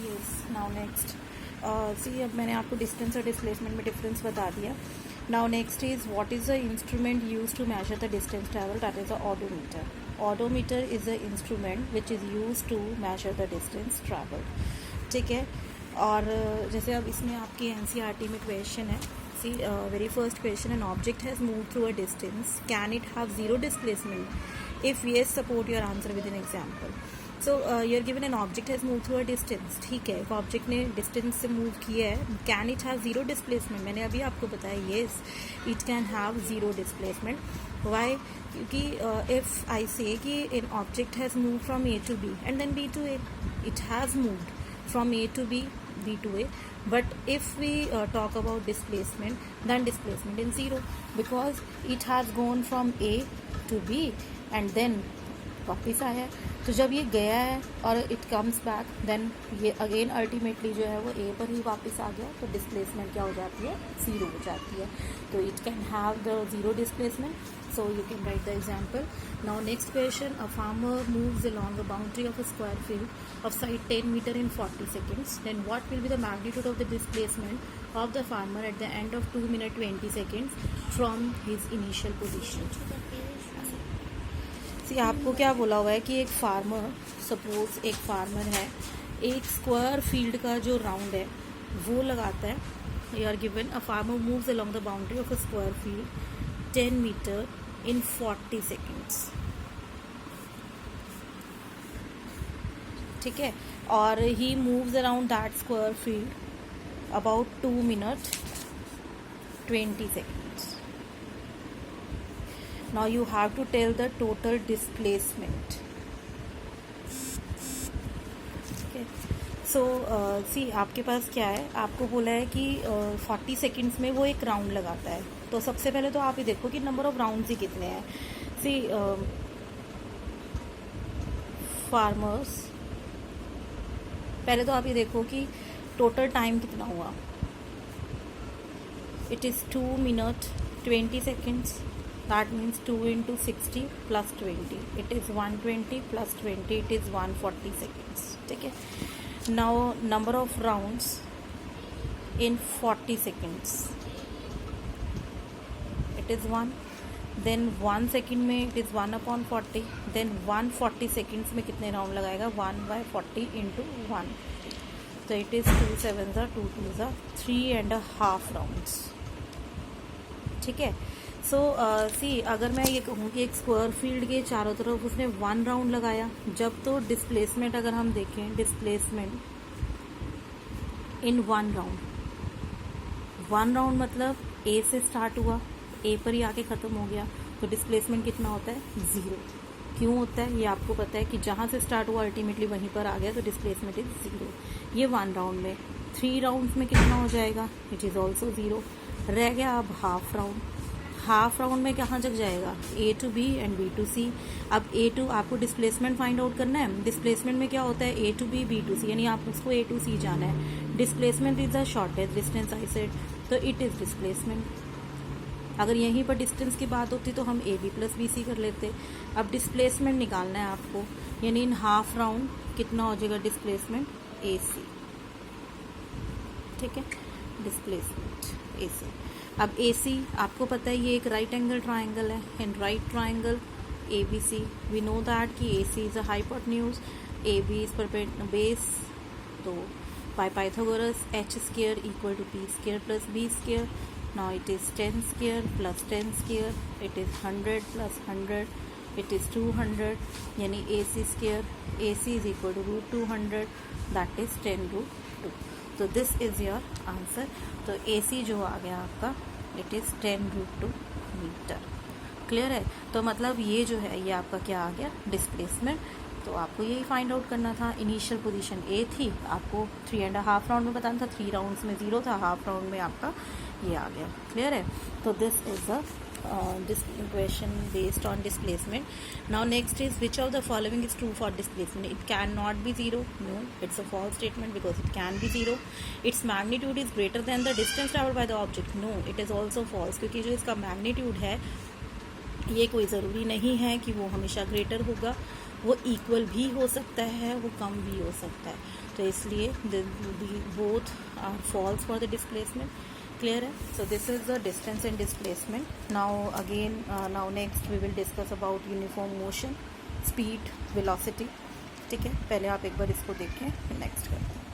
Yes now next सी अब मैंने आपको डिस्टेंस और डिस्प्लेसमेंट में डिफरेंस बता दिया. Now next is what is the instrument use to measure the distance travel. That is a odometer. Odometer is a instrument which is use to measure the distance travel. ठीक है. और जैसे अब इसमें आपकी एनसीईआरटी में क्वेश्चन है. See very first question, an object has move through a distance, can it have zero displacement? If yes support your answer with an example. So you're given an object has move through a distance. ठीक है, एक object ने distance से move किया है. Can it have zero displacement? मैंने अभी आपको बताया yes it can have zero displacement. Why? क्योंकि इफ़ आई से कि an object has move from A to B and then B to A, it has moved from A to B, B to A. But if we talk about displacement, then displacement is zero because it has gone from A to B and then वापस आया है. तो जब ये गया है और it comes back, then ये अगेन अल्टीमेटली जो है वो ए पर ही वापस आ गया. तो डिस्प्लेसमेंट क्या हो जाती है? ज़ीरो हो जाती है. तो it can have the zero displacement. So you can write the example. Now next question, a farmer moves along the boundary of a square field of side 10 meter in 40 seconds. Then what will be the magnitude of the displacement of the farmer at the end of 2 minute 20 seconds from his initial position? See, आपको क्या बोला हुआ है कि एक farmer, suppose एक farmer है, एक स्क्वायर फील्ड का जो राउंड है वो लगाता है. You are given a farmer moves along the boundary of a square field 10 meter in 40 seconds. ठीक है. और he moves around that square field about 2 minutes 20 seconds. Now you have to tell the total displacement. Okay. सो सी आपके पास क्या है, आपको बोला है कि 40 सेकेंड्स में वो एक राउंड लगाता है. तो सबसे पहले तो आप ही देखो कि नंबर ऑफ राउंड्स ही कितने हैं. सी फार्मर्स, पहले तो आप ये देखो कि टोटल टाइम कितना हुआ. It is 2 minutes 20 seconds. That means 2 into 60 plus 20. It is 120 plus 20. It is 140 seconds. ठीक है. Now number of rounds in 40 seconds, it is 1. Then 1 second में it is 1/40. Then 140 seconds में कितने राउंड लगाएगा? 1/40 into 1. तो it is 2 7s are 2 2s are 3.5 rounds. ठीक है. सो सी अगर मैं ये कहूँ कि एक स्क्वायर फील्ड के चारों तरफ उसने 1 राउंड लगाया, जब तो डिस्प्लेसमेंट अगर हम देखें, डिस्प्लेसमेंट इन 1 राउंड, 1 राउंड मतलब ए से स्टार्ट हुआ, ए पर ही आके ख़त्म हो गया, तो डिस्प्लेसमेंट कितना होता है? ज़ीरो. क्यों होता है? ये आपको पता है कि जहाँ से स्टार्ट हुआ अल्टीमेटली वहीं पर आ गया, तो डिस्प्लेसमेंट इज ज़ीरो. ये 1 राउंड में. 3 राउंड्स में कितना हो जाएगा? It is also zero. रह गया अब हाफ राउंड. हाफ राउंड में कहाँ तक जाएगा? A to B and B to C. अब ए टू आपको डिस्प्लेसमेंट फाइंड आउट करना है. डिस्प्लेसमेंट में क्या होता है? A to B B to C, यानी आप उसको ए टू सी जाना है. Displacement is the shortest distance I said, तो इट इज़ डिस्प्लेसमेंट. अगर यहीं पर डिस्टेंस की बात होती तो हम A B plus B C कर लेते. अब डिस्प्लेसमेंट निकालना है आपको, यानी इन हाफ राउंड कितना हो जाएगा डिस्प्लेसमेंट? ए सी. ठीक है. डिस्प्लेसमेंट ए सी. अब ए सी आपको पता है ये एक राइट एंगल ट्राइंगल है. In right triangle A B C we know that कि A C is a hypotenuse, A B is perpendicular base. तो by Pythagoras h square equal to p square plus b square. Now it is 10 square plus 10 square. It is 100 plus 100. It is 200, यानी A C square, A C is equal to √200, that is 10√2. तो this is your answer. तो ए सी जो आ गया आपका, it is 10√2 metre. Clear है? तो मतलब ये जो है ये आपका क्या आ गया? डिस्प्लेसमेंट. तो आपको यही फाइंड आउट करना था. इनिशियल पोजीशन ए थी, आपको 3.5 राउंड में बताना था. 3 राउंड्स में 0 था, हाफ राउंड में आपका ये आ गया. क्लियर है? तो this is a this question based on displacement. Now next is which of the following is true for displacement? It cannot be 0. No, it's a false statement because it can be 0. Its magnitude is greater than the distance traveled by the object. No, it is also false क्योंकि जो इसका magnitude है ये कोई ज़रूरी नहीं है कि वो हमेशा ग्रेटर होगा. वो इक्वल भी हो सकता है, वो कम भी हो सकता है, तो इसलिए both are false for the displacement. Clear है? So this is the distance and displacement. Now again now next we will discuss about uniform motion, speed, velocity. ठीक है, पहले आप एक बार इसको देखें, नेक्स्ट करते हैं।